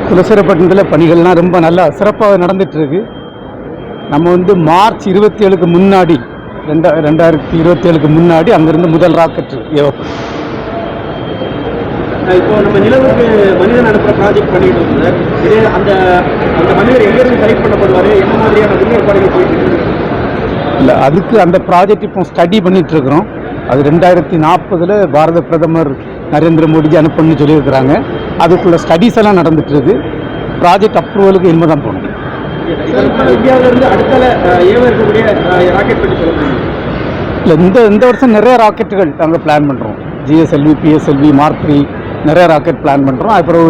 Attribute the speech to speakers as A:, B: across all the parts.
A: குலசேகரப்பட்டினத்தில் பணிகள்லாம் ரொம்ப நல்லா சிறப்பாக நடந்துட்டு இருக்கு. நம்ம வந்து மார்ச் 27க்கு முன்னாடி 2027க்கு முன்னாடி அங்கிருந்து முதல் ராக்கெட் ஏவப்படும்.
B: இப்போ நம்ம நிலவுக்கு மனிதன் அனுப்புற ப்ராஜெக்ட் பண்ணிட்டு இருக்கோம். இதே அந்த மனிதர் எங்கேருந்து செலக்ட் பண்ணப்படுவார், என்ன மாதிரியான முன்னேற்பாடுகள் போயிட்டு இருக்கு?
A: இல்லை, அதுக்கு அந்த ப்ராஜெக்ட் இப்போ ஸ்டடி பண்ணிட்டு இருக்கிறோம். அது 2040 பாரத பிரதமர் நரேந்திர மோடிஜி அனுப்பணும்னு சொல்லியிருக்கிறாங்க. அதுக்குள்ள ஸ்டடிஸ் எல்லாம் நடந்துட்டு இருக்கு. ப்ராஜெக்ட் அப்ரூவலுக்கு இனிமே தான் போகணும்.
B: இந்தியாவிலிருந்து அடுத்த ஏவ இருக்கக்கூடிய ராக்கெட் பற்றி சொல்ல முடியும்?
A: இல்லை, இந்த வருஷம் நிறைய ராக்கெட்டுகள் நாங்கள் பிளான் பண்ணுறோம். GSLV, PSLV, Mark 3 நிறைய ராக்கெட் பிளான் பண்ணுறோம். அப்புறம்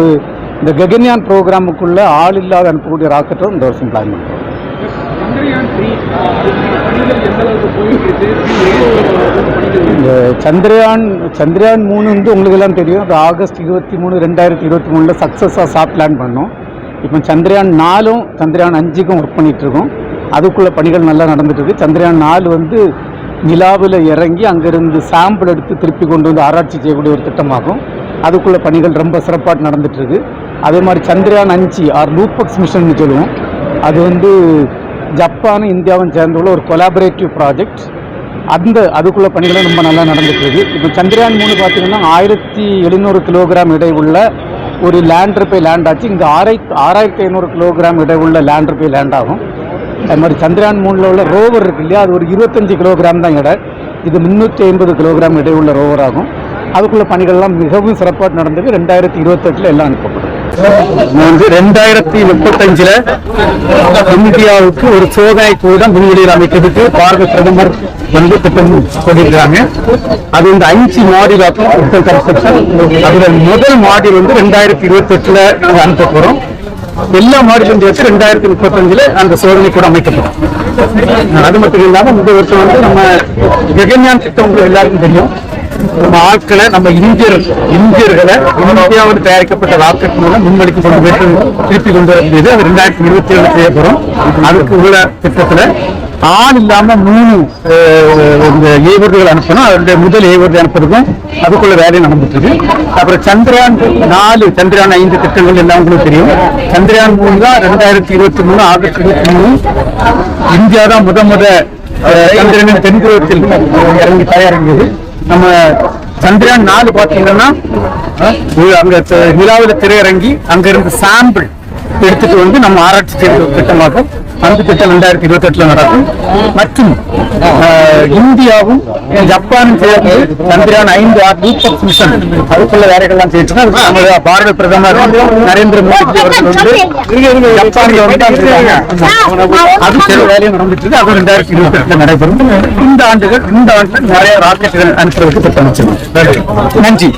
A: இந்த ககன்யான் ப்ரோக்ராமுக்குள்ளே ஆள் இல்லாத அனுப்பக்கூடிய ராக்கெட்டும் இந்த வருஷம் பிளான் பண்ணுறோம். இந்த சந்திரயான் 3 வந்து உங்களுக்கு எல்லாம் தெரியும். அது ஆகஸ்ட் 23, 2023 சக்ஸஸாக சாஃப்ட் லேண்ட் பண்ணோம். இப்போ சந்திரயான் 4ம் சந்திரயான் 5க்கும் ஒர்க் பண்ணிகிட்ருக்கோம். அதுக்குள்ள பணிகள் நல்லா நடந்துட்டுருக்கு. சந்திரயான் 4 வந்து நிலாவில் இறங்கி அங்கேருந்து சாம்பிள் எடுத்து திருப்பி கொண்டு வந்து ஆராய்ச்சி செய்யக்கூடிய ஒரு திட்டமாகும். அதுக்குள்ள பணிகள் ரொம்ப சிறப்பாக நடந்துட்டுருக்கு. அதே மாதிரி சந்திரயான் 5 ஆர் லூபக்ஸ் மிஷன் சொல்லுவோம். அது வந்து ஜப்பானும் இந்தியாவும் சேர்ந்துள்ள ஒரு கொலாபரேட்டிவ் ப்ராஜெக்ட். அதுக்குள்ள பணிகளும் ரொம்ப நல்லா நடந்துட்டுருக்கு. இப்போ சந்திரயான் 3 பார்த்தீங்கன்னா 1700 கிலோகிராம் இடை உள்ள ஒரு லேண்டர் போய் லேண்ட் ஆச்சு. இங்கே 6500 கிலோகிராம் இடை உள்ள லேண்டர் போய் லேண்ட் ஆகும். அது மாதிரி சந்திரயான் 3 உள்ள ரோவர் இருக்கு இல்லையா, அது ஒரு 25 கிலோகிராம் தான் எடை. இது 350 கிலோகிராம் இடை உள்ள ரோவர் ஆகும். அதுக்குள்ள பணிகள்லாம் மிகவும் சிறப்பாக நடந்தது. 2028 எல்லாம் அனுப்பப்படும். 2035 இந்தியாவுக்கு ஒரு சோதனை கூடம் விண்வெளியில் அமைக்கிறதுக்கு பாரத பிரதமர் வந்து திட்டம் சொல்லியிருக்காங்க. அது இந்த 5 மாடியூல் கன்ஸ்ட்ரக்ஷன். அதுல முதல் மாடியூல் வந்து 2028 அனுப்ப போறோம். எல்லா மாடியூலும் சேர்த்து 2035 அந்த சோதனை கூட அமைக்கப்படும். அது மட்டும் இல்லாம இந்த வருஷம் வந்து நம்ம ககன்யான் திட்டம் எல்லாருக்கும் தெரியும். நம்ம ஆட்களை, நம்ம இந்தியர்களை இந்தியாவில் தயாரிக்கப்பட்ட ராக்கெட் மூலம் விண்வெளிக்கு கொண்டு போயிட்டு திருப்பி கொண்டு வந்தது. அது 2027 செய்யப்படும். அதுக்கு உள்ள திட்டத்துல ஆள் இல்லாம 3 இந்த ஏவர்கள் அனுப்பணும். அதனுடைய முதல் ஏவர்கள் அனுப்புறதுக்கும் அதுக்குள்ள வேலை நடந்துட்டு இருக்கு. அப்புறம் சந்திரயான் 4, சந்திரயான் 5 திட்டங்கள் எல்லாம் உங்களுக்கு தெரியும். சந்திரயான் 3 தான் 2023 ஆகஸ்ட் 23 இந்தியா தான் முத சந்திரனின் தென்துருவத்தில் தயாரிந்தது. நம்ம சந்திரயான் 4 பாத்தீங்கன்னா அங்க நிலாவில் திரையிறங்கி அங்கிருந்து சாம்பிள் எடுத்துட்டு வந்து நம்ம ஆராய்ச்சி செய்த திட்டமாகும். அந்த திட்டம் 2028 நடக்கும். மற்றும் இந்தியாவும் ஜப்பானும் சேர்ந்து சந்திரயான் 5 லூபக்ஸ் மிஷன் அதுக்குள்ள வேலைகள்லாம் செய்யணும். பாரத பிரதமர் நரேந்திர மோடி அவர்கள் வந்து ஜப்பானில் வந்து அது சில வேலையும் நடந்துட்டு இருக்கு. அது 2028 நடைபெறும். இந்த ஆண்டு நிறைய ராக்கெட்டுகள் அனுப்புறதுக்கு திட்டம் வச்சிருக்கோம். நன்றி.